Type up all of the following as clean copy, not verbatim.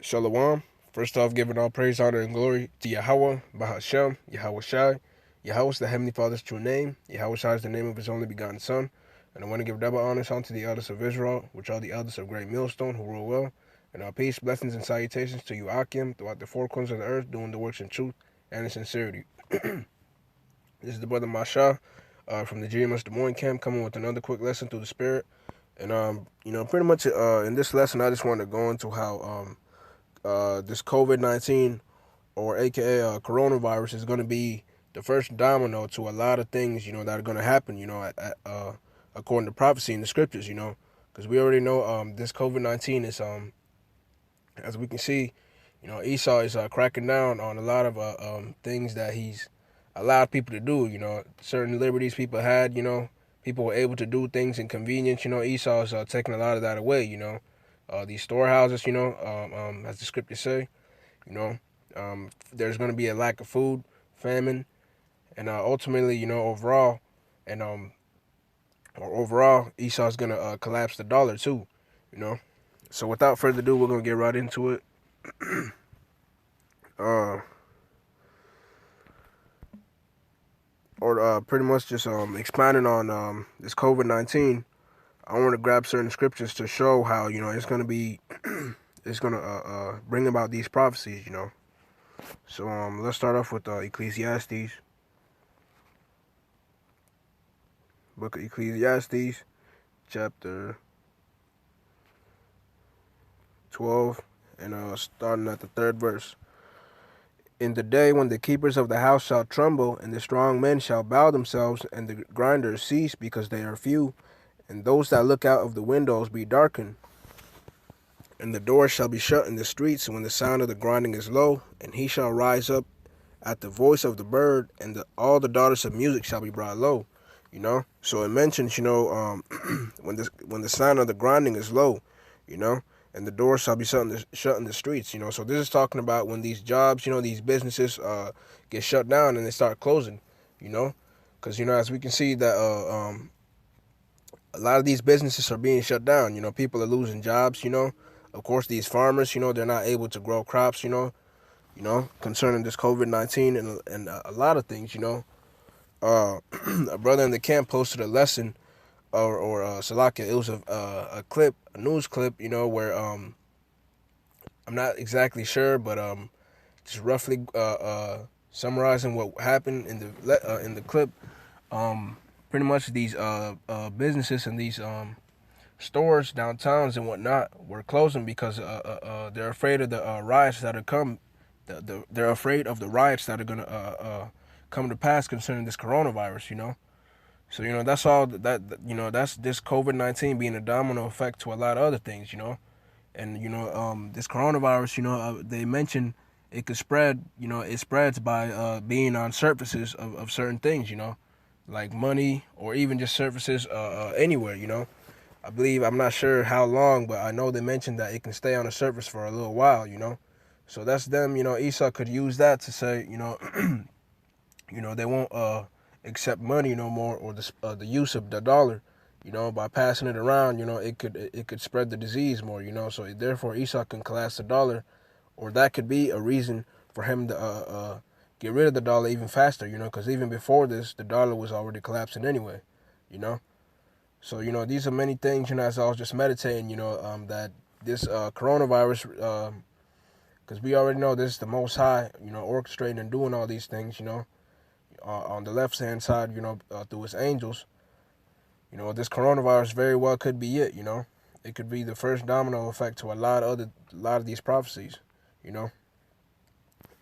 Shalom. First off, giving all praise, honor, and glory to Yahweh, Bahashem, Yahweh Shai. Yahweh is the Heavenly Father's true name. Yahweh Shai is the name of His only begotten Son. And I want to give double honors unto the elders of Israel, which are the elders of great millstone who rule well. And our peace, blessings, and salutations to you, Akim, throughout the four corners of the earth, doing the works in truth and in sincerity. This is the brother Masha from the GMS Des Moines camp, coming with another quick lesson through the Spirit. And pretty much in this lesson, I just want to go into how this COVID-19, or aka coronavirus, is going to be the first domino to a lot of things, that are going to happen, according to prophecy in the scriptures, because we already know this COVID-19 is, as we can see, Esau is cracking down on a lot of things that he's allowed people to do, certain liberties people had, people were able to do things in convenience, Esau is taking a lot of that away, these storehouses, as the scriptures say, there's going to be a lack of food, famine, and ultimately, overall, and overall, Esau's going to collapse the dollar too, So without further ado, we're going to get right into it. Pretty much just expanding on this COVID-19. I want to grab certain scriptures to show how, it's going to be, it's going to bring about these prophecies, So let's start off with Ecclesiastes. Book of Ecclesiastes, chapter 12, and starting at the 3rd verse. In the day when the keepers of the house shall tremble, and the strong men shall bow themselves, and the grinders cease because they are few, and those that look out of the windows be darkened, and the doors shall be shut in the streets when the sound of the grinding is low, and he shall rise up at the voice of the bird, and all the daughters of music shall be brought low. So it mentions, when the sound of the grinding is low, and the doors shall be shut in the streets, So this is talking about when these jobs, these businesses get shut down and they start closing, because as we can see that a lot of these businesses are being shut down. People are losing jobs. Of course, these farmers, they're not able to grow crops. Concerning this COVID-19 and a lot of things. A brother in the camp posted a lesson, or Salakia. It was a clip, a news clip, where I'm not exactly sure, but just roughly summarizing what happened in the clip. Pretty much these businesses and these stores, downtowns and whatnot, were closing because they're afraid of the riots that are come. They're afraid of the riots that are gonna come to pass concerning this coronavirus. So that's all that's this COVID-19 being a domino effect to a lot of other things. And this coronavirus, they mentioned it could spread. It spreads by being on surfaces of certain things. Like money, or even just surfaces anywhere. I believe, I'm not sure how long, but I know they mentioned that it can stay on the surface for a little while. So that's them. Esau could use that to say, they won't accept money no more, or the use of the dollar, by passing it around. It could spread the disease more. So therefore Esau can collapse the dollar, or that could be a reason for him to get rid of the dollar even faster. Because even before this, the dollar was already collapsing anyway. So these are many things. As I was just meditating, that this coronavirus, because we already know this is the Most High, orchestrating and doing all these things, on the left-hand side, through his angels. This coronavirus very well could be it. It could be the first domino effect to a lot of these prophecies.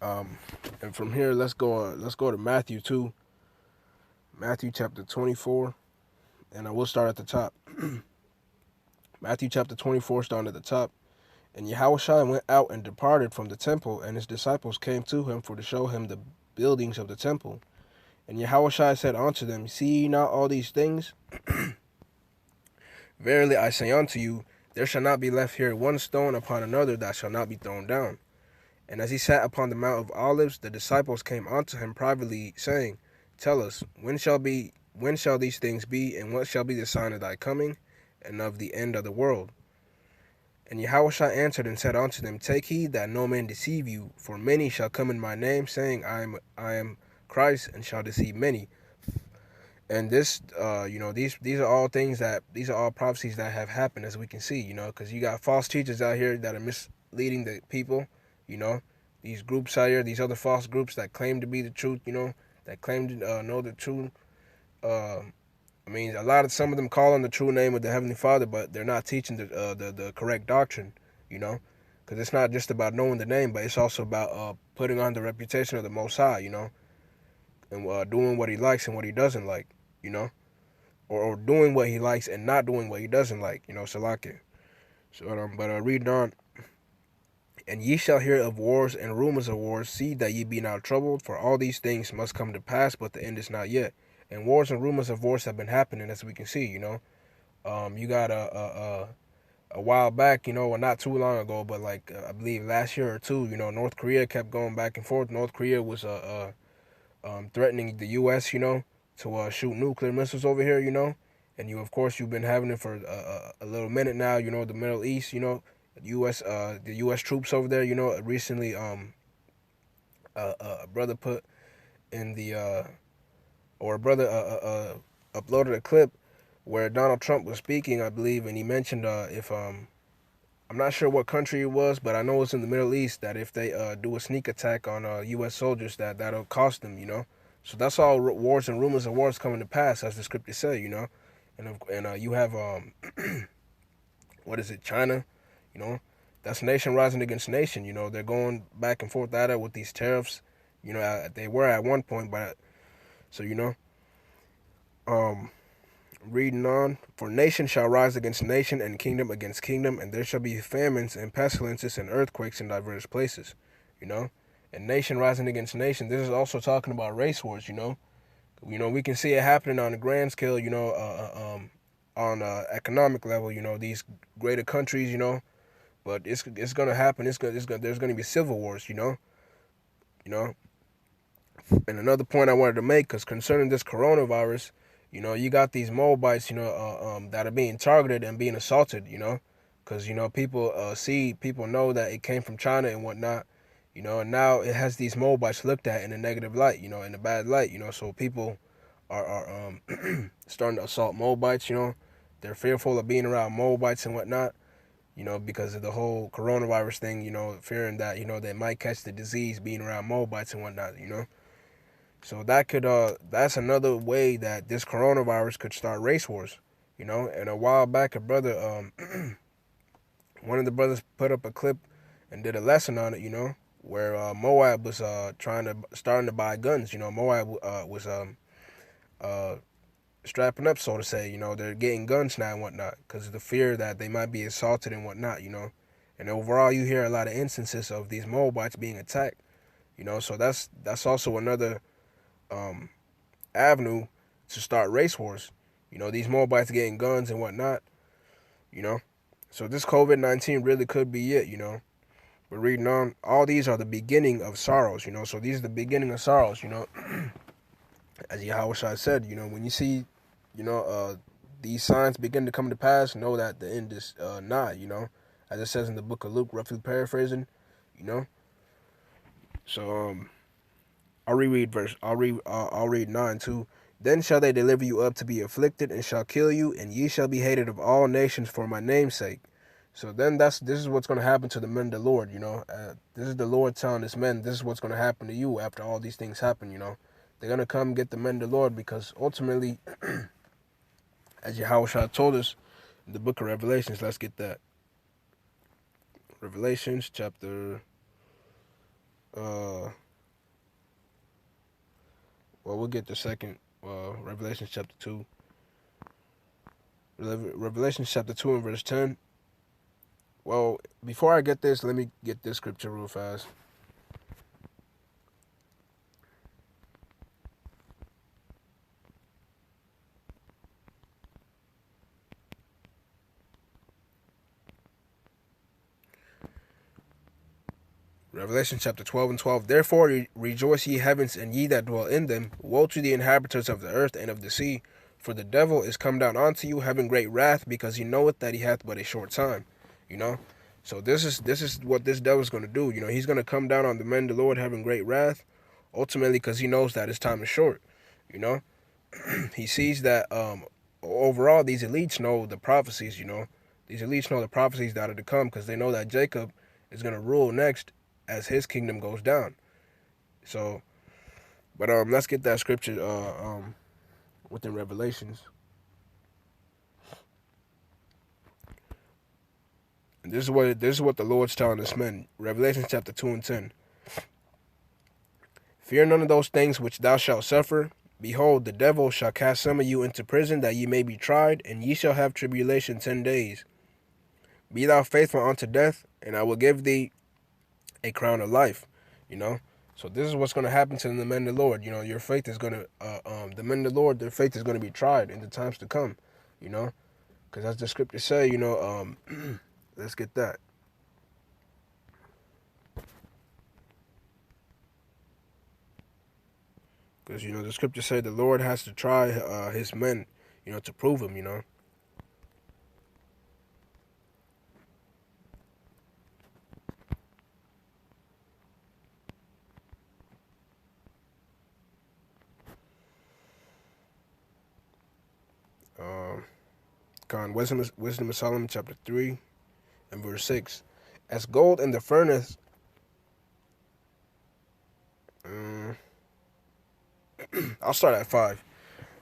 And from here, let's go to Matthew 2, Matthew chapter 24, and I will start at the top. Matthew chapter 24, starting at the top. And Yahushua went out and departed from the temple, and his disciples came to him to show him the buildings of the temple. And Yahushua said unto them, See ye not all these things? Verily I say unto you, there shall not be left here one stone upon another that shall not be thrown down. And as he sat upon the Mount of Olives, the disciples came unto him privately, saying, Tell us, when shall these things be, and what shall be the sign of thy coming, and of the end of the world? And Yahushua answered and said unto them, Take heed that no man deceive you, for many shall come in my name, saying, I am Christ, and shall deceive many. And this, these are all things these are all prophecies that have happened, as we can see, because you got false teachers out here that are misleading the people, these groups out here, these other false groups that claim to be the truth, that claim to know the truth. Some of them call on the true name of the Heavenly Father, but they're not teaching the correct doctrine, because it's not just about knowing the name, but it's also about putting on the reputation of the Most High, and doing what He likes and what He doesn't like, or doing what He likes and not doing what He doesn't like, Salakia. So, reading on. And ye shall hear of wars and rumors of wars. See that ye be not troubled, for all these things must come to pass, but the end is not yet. And wars and rumors of wars have been happening, as we can see, You got a while back, or not too long ago, but like I believe last year or two, North Korea kept going back and forth. North Korea was threatening the U.S., to shoot nuclear missiles over here, And of course, you've been having it for a little minute now, the Middle East, the U.S. troops over there, recently, a brother put in the, or a brother uploaded a clip where Donald Trump was speaking, I believe, and he mentioned if I'm not sure what country it was, but I know it's in the Middle East, that if they do a sneak attack on U.S. soldiers, that'll cost them, So that's all wars and rumors of wars coming to pass, as the scriptures say, And you have what is it, China, That's nation rising against nation, They're going back and forth at it with these tariffs, They were at one point, but so reading on, for nation shall rise against nation, and kingdom against kingdom, and there shall be famines and pestilences and earthquakes in diverse places, And nation rising against nation. This is also talking about race wars, We can see it happening on a grand scale, on economic level, these greater countries, But it's gonna happen. There's gonna be civil wars, And another point I wanted to make, because concerning this coronavirus, you got these Moabites, that are being targeted and being assaulted, because people know that it came from China and whatnot, and now it has these Moabites looked at in a negative light, in a bad light, So people are starting to assault Moabites, They're fearful of being around Moabites and whatnot, because of the whole coronavirus thing, fearing that they might catch the disease being around Moabites and whatnot, So that's another way that this coronavirus could start race wars, And a while back, a brother, one of the brothers put up a clip and did a lesson on it, where Moab was starting to buy guns. Moab was strapping up, so to say. They're getting guns now and whatnot because of the fear that they might be assaulted and whatnot. And overall, you hear a lot of instances of these Moabites being attacked. So that's also another avenue to start race wars. These Moabites getting guns and whatnot. So this COVID-19 really could be it. But reading on, all these are the beginning of sorrows. So these are the beginning of sorrows. As Yahushua said, when you see, these signs begin to come to pass, know that the end is nigh. As it says in the book of Luke, roughly paraphrasing. So I'll read 9 too. Then shall they deliver you up to be afflicted, and shall kill you, and ye shall be hated of all nations for my name's sake. So then this is what's going to happen to the men of the Lord, This is the Lord telling his men, this is what's going to happen to you after all these things happen, They're going to come get the men of the Lord, because ultimately, as Yahushua told us in the book of Revelations, let's get that. Revelations chapter... we'll get the second, Revelation chapter 2. Revelation chapter 2 and verse 10. Well, before I get this, let me get this scripture real fast. Revelation chapter 12 and 12. Therefore rejoice ye heavens, and ye that dwell in them. Woe to the inhabitants of the earth and of the sea, for the devil is come down unto you, having great wrath, because he knoweth that he hath but a short time. So this is what this devil's going to do. You know, he's going to come down on the men of the Lord having great wrath, ultimately because he knows that his time is short. You know, he sees that overall these elites know the prophecies. You know, these elites know the prophecies that are to come because they know that Jacob is going to rule next as his kingdom goes down. So, but let's get that scripture within Revelations. And this is what the Lord's telling us, men. Revelation chapter 2:10. Fear none of those things which thou shalt suffer. Behold, the devil shall cast some of you into prison, that ye may be tried, and ye shall have tribulation 10 days. Be thou faithful unto death, and I will give thee a crown of life. You know, so this is what's going to happen to the men of the Lord. You know, your faith is going to, the men of the Lord, their faith is going to be tried in the times to come. You know, because as the scriptures say, you know, let's get that. Because, you know, the scriptures say the Lord has to try his men, you know, to prove him, you know. Wisdom of Solomon chapter 3 and verse 6. As gold in the furnace, I'll start at 5.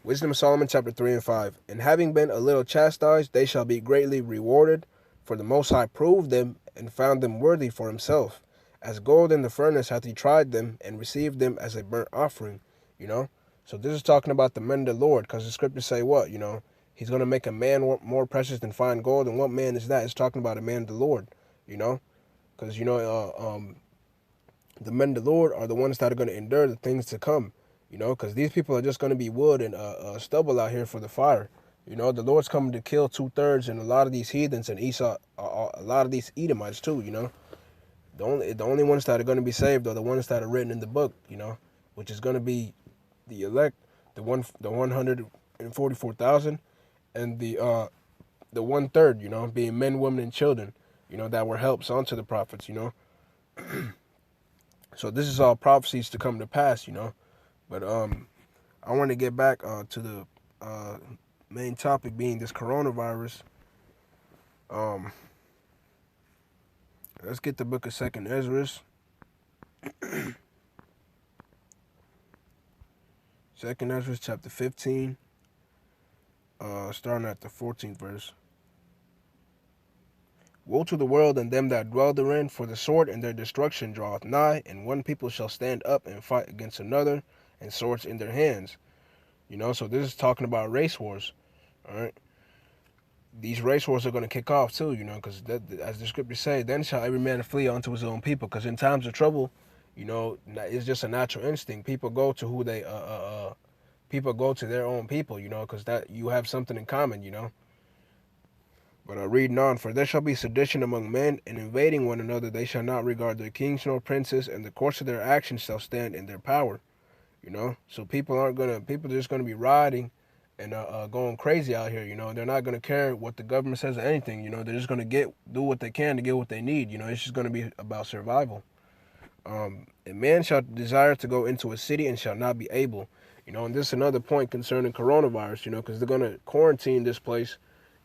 Wisdom of Solomon chapter 3 and 5. And having been a little chastised, they shall be greatly rewarded. For the Most High proved them and found them worthy for himself. As gold in the furnace hath he tried them and received them as a burnt offering. You know? So this is talking about the men of the Lord, because the scriptures say what? You know? He's going to make a man more precious than fine gold. And what man is that? It's talking about a man of the Lord. You know? Because, you know, the men of the Lord are the ones that are going to endure the things to come. You know, because these people are just going to be wood and stubble out here for the fire. You know, the Lord's coming to kill 2/3 and a lot of these heathens and Esau, a lot of these Edomites too. You know, the only ones that are going to be saved are the ones that are written in the book. You know, which is going to be the elect, the 144,000, and the 1/3. You know, being men, women, and children. You know, that were helps onto the prophets. You know, so this is all prophecies to come to pass. You know. But I want to get back to the main topic being this coronavirus. Let's get the book of 2nd Ezra. 2nd Ezra chapter 15, starting at the 14th verse. Woe to the world and them that dwell therein, for the sword and their destruction draweth nigh, and one people shall stand up and fight against another, and swords in their hands. You know, so this is talking about race wars. All right. These race wars are going to kick off too, you know, because as the scriptures say, then shall every man flee unto his own people. Because in times of trouble, you know, it's just a natural instinct. People go to who they, people go to their own people, you know, because that you have something in common, you know. But reading on, for there shall be sedition among men, and invading one another, they shall not regard their kings nor princes, and the course of their actions shall stand in their power. You know, so people are just gonna be riding and going crazy out here. You know, they're not gonna care what the government says or anything. You know, they're just gonna do what they can to get what they need. You know, it's just gonna be about survival. A man shall desire to go into a city and shall not be able. You know, and this is another point concerning coronavirus. You know, because they're gonna quarantine this place.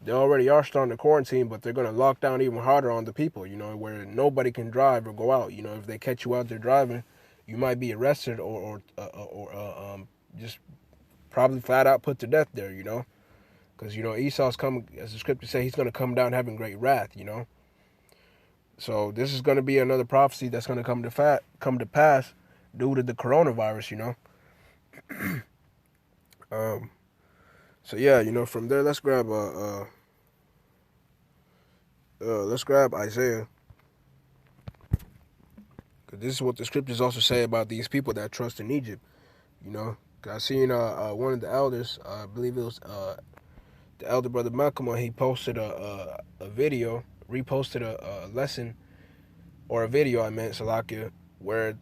They already are starting to quarantine, but they're gonna lock down even harder on the people. You know, where nobody can drive or go out. You know, if they catch you out there driving, you might be arrested or just probably flat out put to death there, you know, because you know Esau's coming, as the scriptures say, he's going to come down having great wrath, you know. So this is going to be another prophecy that's going to come to pass due to the coronavirus, you know. So yeah, you know, from there let's grab Isaiah. This is what the scriptures also say about these people that trust in Egypt. You know, I seen one of the elders, I believe it was the elder brother Malcolm, he posted a video, reposted a lesson, or a video, I meant, Salakia, where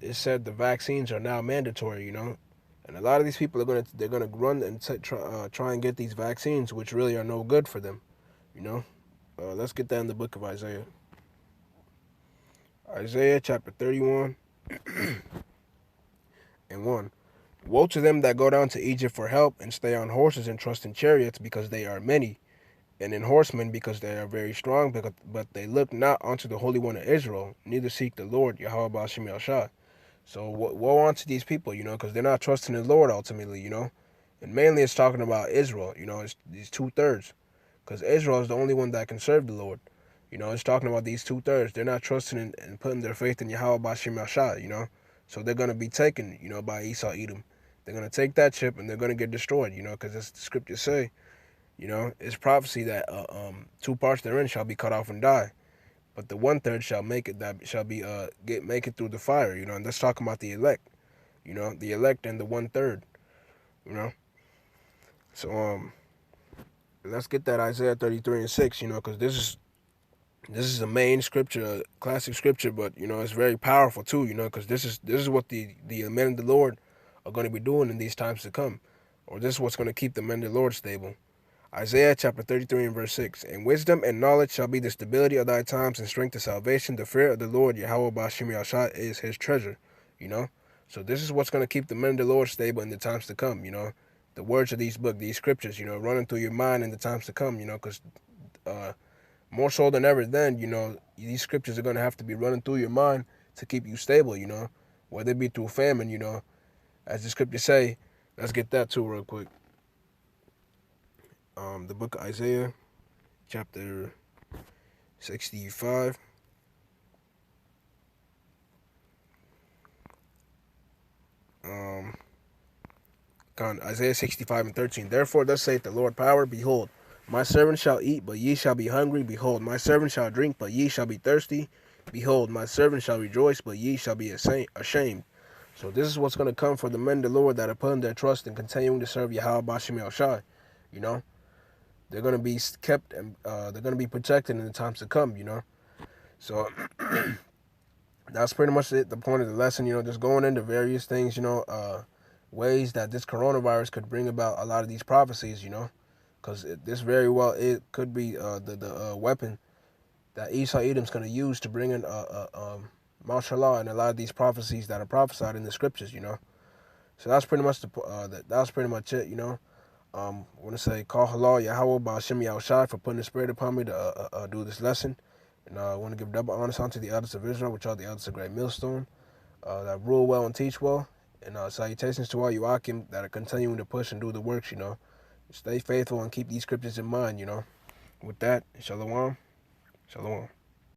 it said the vaccines are now mandatory, you know. And a lot of these people they're gonna run and try and get these vaccines, which really are no good for them, you know. Let's get that in the book of Isaiah. Isaiah chapter 31 and 1. Woe to them that go down to Egypt for help, and stay on horses and trust in chariots, because they are many, and in horsemen, because they are very strong, but they look not unto the Holy One of Israel, neither seek the Lord, Yahweh Ba'ashem Yahshua. So woe unto these people, because they're not trusting the Lord ultimately, And mainly it's talking about Israel, it's these 2/3. Because Israel is the only one that can serve the Lord. It's talking about these 2/3. They're not trusting and putting their faith in Yahweh Ba'ashem Yahshua, So they're going to be taken, by Esau Edom. They're going to take that chip and they're going to get destroyed, because as the scriptures say, it's prophecy that 2 parts therein shall be cut off and die. But the 1/3 shall make it, that shall be make it through the fire, and that's talking about the elect, the elect and the 1/3, you know. So let's get that Isaiah 33 and 6, because this is a main scripture, classic scripture, but it's very powerful too, because this is what the men of the Lord are going to be doing in these times to come, or this is what's going to keep the men of the Lord stable. Isaiah chapter 33 and verse 6. And wisdom and knowledge shall be the stability of thy times, and strength of salvation. The fear of the Lord, Yahweh Ba'ashem Yahshua, is his treasure, So this is what's going to keep the men of the Lord stable in the times to come, The words of these books, these scriptures, running through your mind in the times to come, because more so than ever then, these scriptures are going to have to be running through your mind to keep you stable, Whether it be through famine, as the scriptures say. Let's get that too real quick. The book of Isaiah, chapter 65. Isaiah 65 and 13. Therefore thus saith the Lord power, behold, my servant shall eat, but ye shall be hungry. Behold, my servant shall drink, but ye shall be thirsty. Behold, my servant shall rejoice, but ye shall be ashamed. So this is what's going to come for the men of the Lord that are putting their trust and continuing to serve Yahweh Ba'ashem Yahshua, They're going to be kept and they're going to be protected in the times to come, So that's pretty much it, the point of the lesson, just going into various things, ways that this coronavirus could bring about a lot of these prophecies, because this very well, it could be the weapon that Esau Edom's going to use to bring in martial law and a lot of these prophecies that are prophesied in the scriptures, So that's pretty much that's pretty much it, I want to say, call halal Yahweh Ba'ashem Yahushai for putting the spirit upon me to do this lesson. And I want to give double honors unto the elders of Israel, which are the elders of Great Millstone, that rule well and teach well. And salutations to all you Akim that are continuing to push and do the works, Stay faithful and keep these scriptures in mind, With that, shalom. Shalom.